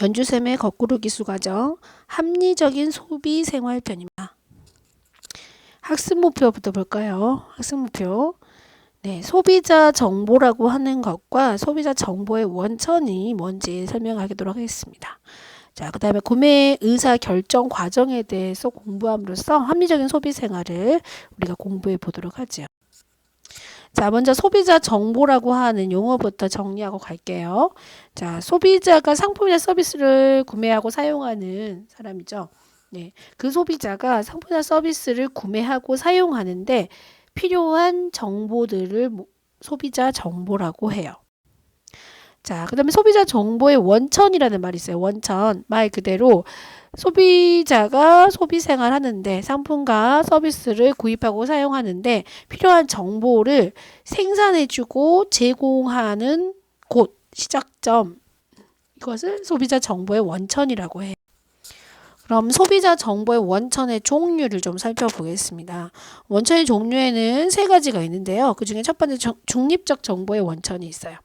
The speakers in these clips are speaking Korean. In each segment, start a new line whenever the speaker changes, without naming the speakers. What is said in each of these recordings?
연주쌤의 거꾸로 기술 과정 합리적인 소비 생활 편입니다. 학습 목표부터 볼까요? 학습 목표. 네, 소비자 정보라고 하는 것과 소비자 정보의 원천이 뭔지 설명하도록 하겠습니다. 자, 그 다음에 구매 의사 결정 과정에 대해서 공부함으로써 합리적인 소비 생활을 우리가 공부해 보도록 하죠. 자, 먼저 소비자 정보라고 하는 용어부터 정리하고 갈게요. 자, 소비자가 상품이나 서비스를 구매하고 사용하는 사람이죠. 네, 그 소비자가 상품이나 서비스를 구매하고 사용하는데 필요한 정보들을 소비자 정보라고 해요. 자, 그 다음에 소비자 정보의 원천이라는 말이 있어요. 원천. 말 그대로 소비자가 소비 생활 하는데 상품과 서비스를 구입하고 사용하는데 필요한 정보를 생산해주고 제공하는 곳, 시작점. 이것을 소비자 정보의 원천이라고 해요. 그럼 소비자 정보의 원천의 종류를 좀 살펴보겠습니다. 원천의 종류에는 세 가지가 있는데요. 그 중에 첫 번째 중립적 정보의 원천이 있어요.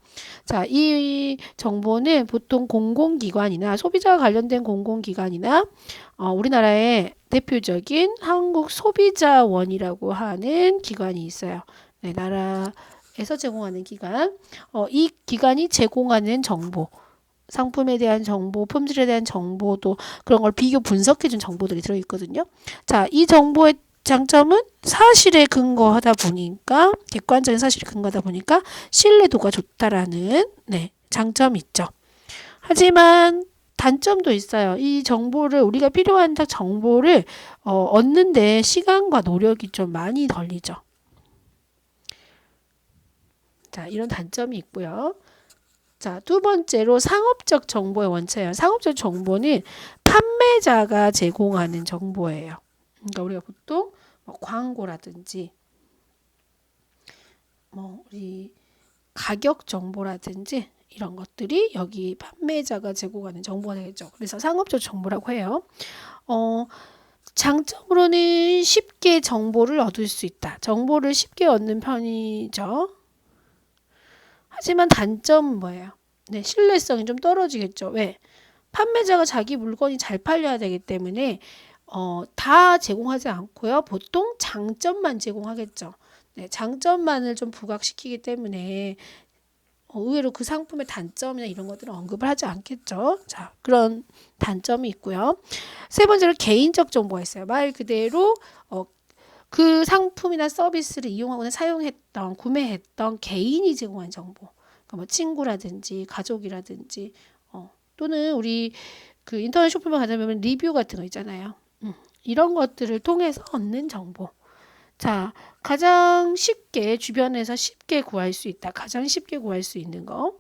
자, 이 정보는 보통 공공기관이나 소비자와 관련된 공공기관이나 우리나라의 대표적인 한국소비자원이라고 하는 기관이 있어요. 네, 나라에서 제공하는 기관. 이 기관이 제공하는 정보. 상품에 대한 정보, 품질에 대한 정보도 그런 걸 비교 분석해준 정보들이 들어있거든요. 자, 이 정보의 장점은 사실에 근거하다 보니까 객관적인 사실에 근거하다 보니까 신뢰도가 좋다라는 장점이 있죠. 하지만 단점도 있어요. 이 정보를 우리가 필요한 정보를 얻는데 시간과 노력이 좀 많이 걸리죠. 자, 이런 단점이 있고요. 자, 두 번째로 상업적 정보의 원천이에요. 상업적 정보는 판매자가 제공하는 정보예요. 그러니까 우리가 보통 광고라든지 우리 가격 정보라든지 이런 것들이 여기 판매자가 제공하는 정보가 되겠죠. 그래서 상업적 정보라고 해요. 장점으로는 쉽게 정보를 얻을 수 있다. 정보를 쉽게 얻는 편이죠. 하지만 단점은 뭐예요? 네, 신뢰성이 좀 떨어지겠죠. 왜? 판매자가 자기 물건이 잘 팔려야 되기 때문에 다 제공하지 않고요. 보통 장점만 제공하겠죠. 네, 장점만을 좀 부각시키기 때문에 의외로 그 상품의 단점이나 이런 것들은 언급을 하지 않겠죠. 자, 그런 단점이 있고요. 세 번째로 개인적 정보가 있어요. 말 그대로 그 상품이나 서비스를 이용하거나 사용했던, 구매했던 개인이 제공한 정보. 그러니까 뭐 친구라든지 가족이라든지 또는 우리 그 인터넷 쇼핑몰 가다 보면 리뷰 같은 거 있잖아요. 이런 것들을 통해서 얻는 정보. 자, 가장 쉽게 주변에서 쉽게 구할 수 있다. 가장 쉽게 구할 수 있는 거.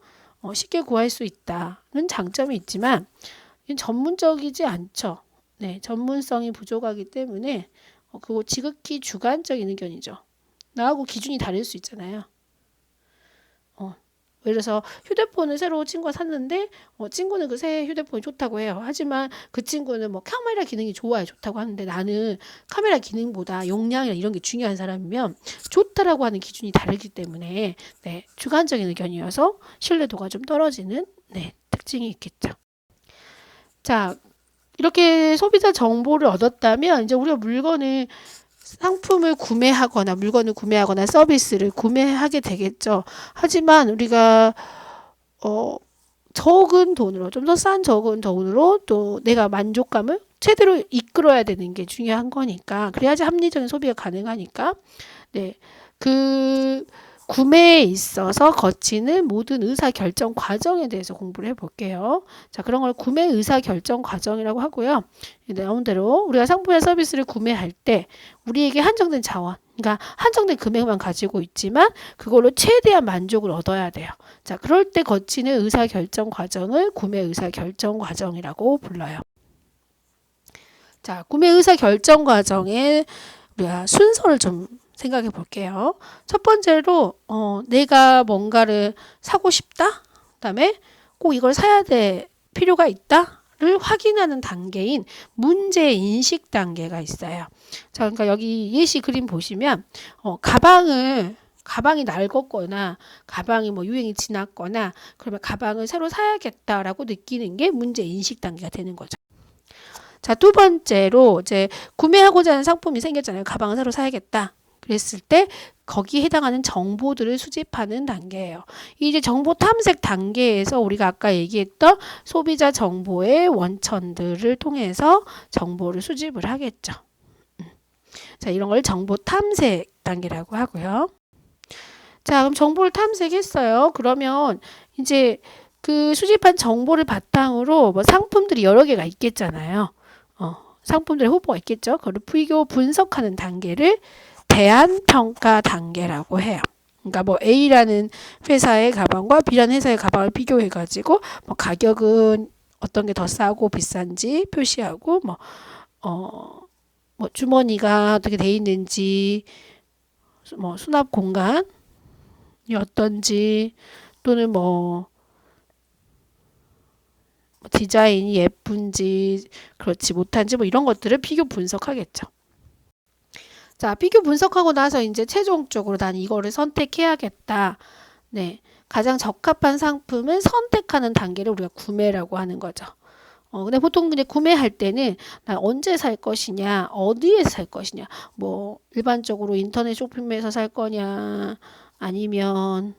쉽게 구할 수 있다는 장점이 있지만 이건 전문적이지 않죠. 네, 전문성이 부족하기 때문에 그거 지극히 주관적인 의견이죠. 나하고 기준이 다를 수 있잖아요. 예를 들어서 휴대폰을 새로 친구가 샀는데 친구는 그 새 휴대폰이 좋다고 해요. 하지만 그 친구는 뭐 카메라 기능이 좋아요. 좋다고 하는데 나는 카메라 기능보다 용량이나 이런 게 중요한 사람이면 좋다라고 하는 기준이 다르기 때문에 주관적인 의견이어서 신뢰도가 좀 떨어지는 특징이 있겠죠. 자, 이렇게 소비자 정보를 얻었다면 이제 우리가 상품을 구매하거나 물건을 구매하거나 서비스를 구매하게 되겠죠. 하지만 우리가 적은 돈으로 좀 더 싼 적은 돈으로 또 내가 만족감을 최대로 이끌어야 되는 게 중요한 거니까 그래야지 합리적인 소비가 가능하니까 그 구매에 있어서 거치는 모든 의사결정 과정에 대해서 공부를 해볼게요. 자, 그런 걸 구매 의사결정 과정이라고 하고요. 나온 대로 우리가 상품이나 서비스를 구매할 때 우리에게 한정된 자원, 그러니까 한정된 금액만 가지고 있지만 그걸로 최대한 만족을 얻어야 돼요. 자, 그럴 때 거치는 의사결정 과정을 구매 의사결정 과정이라고 불러요. 자, 구매 의사결정 과정에 우리가 순서를 좀 생각해 볼게요. 첫 번째로 내가 뭔가를 사고 싶다. 그다음에 꼭 이걸 사야 될 필요가 있다를 확인하는 단계인 문제인식 단계가 있어요. 자, 그러니까 여기 예시 그림 보시면 가방을 가방이 낡았거나 가방이 뭐 유행이 지났거나 그러면 가방을 새로 사야겠다라고 느끼는 게 문제 인식 단계가 되는 거죠. 자, 두 번째로 이제 구매하고자 하는 상품이 생겼잖아요. 가방을 새로 사야겠다. 그랬을 때 거기에 해당하는 정보들을 수집하는 단계예요. 이제 정보 탐색 단계에서 우리가 아까 얘기했던 소비자 정보의 원천들을 통해서 정보를 수집을 하겠죠. 자, 이런 걸 정보 탐색 단계라고 하고요. 자, 그럼 정보를 탐색했어요. 그러면 이제 그 수집한 정보를 바탕으로 뭐 상품들이 여러 개가 있겠잖아요. 상품들의 후보가 있겠죠. 그걸 비교 분석하는 단계를 대안평가 단계라고 해요. 그러니까 뭐 A라는 회사의 가방과 B라는 회사의 가방을 비교해가지고 뭐 가격은 어떤 게 더 싸고 비싼지 표시하고 뭐 주머니가 어떻게 돼 있는지 뭐 수납 공간이 어떤지 또는 뭐 디자인이 예쁜지 그렇지 못한지 뭐 이런 것들을 비교 분석하겠죠. 자, 비교 분석하고 나서 이제 최종적으로 난 이거를 선택해야겠다. 네. 가장 적합한 상품을 선택하는 단계를 우리가 구매라고 하는 거죠. 근데 보통 그냥 구매할 때는 난 언제 살 것이냐, 어디에서 살 것이냐, 뭐 일반적으로 인터넷 쇼핑몰에서 살 거냐, 아니면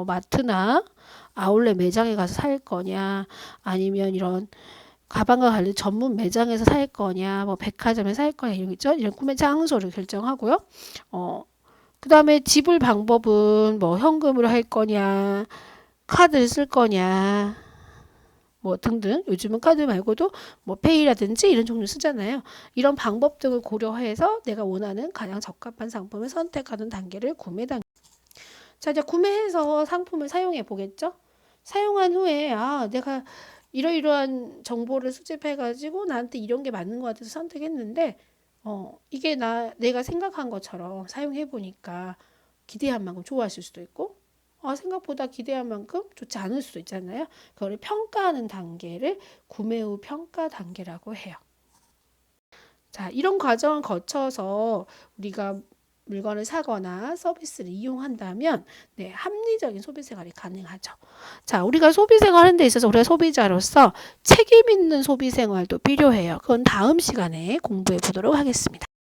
마트나 아울렛 매장에 가서 살 거냐, 아니면 이런 가방과 관련 전문 매장에서 살 거냐, 뭐 백화점에 살 거냐 이런 거 있죠. 이런 구매 장소를 결정하고요. 그 다음에 지불 방법은 뭐 현금으로 할 거냐, 카드를 쓸 거냐, 뭐 등등. 요즘은 카드 말고도 뭐 페이라든지 이런 종류 쓰잖아요. 이런 방법 등을 고려해서 내가 원하는 가장 적합한 상품을 선택하는 단계를 구매 단계. 자, 이제 구매해서 상품을 사용해 보겠죠. 사용한 후에 내가 이러이러한 정보를 수집해가지고 나한테 이런 게 맞는 것 같아서 선택했는데 이게 내가 생각한 것처럼 사용해 보니까 기대한 만큼 좋아하실 수도 있고 생각보다 기대한 만큼 좋지 않을 수도 있잖아요. 그걸 평가하는 단계를 구매 후 평가 단계라고 해요. 자, 이런 과정을 거쳐서 우리가 물건을 사거나 서비스를 이용한다면 합리적인 소비 생활이 가능하죠. 자, 우리가 소비 생활하는 데 있어서 우리가 소비자로서 책임 있는 소비 생활도 필요해요. 그건 다음 시간에 공부해 보도록 하겠습니다.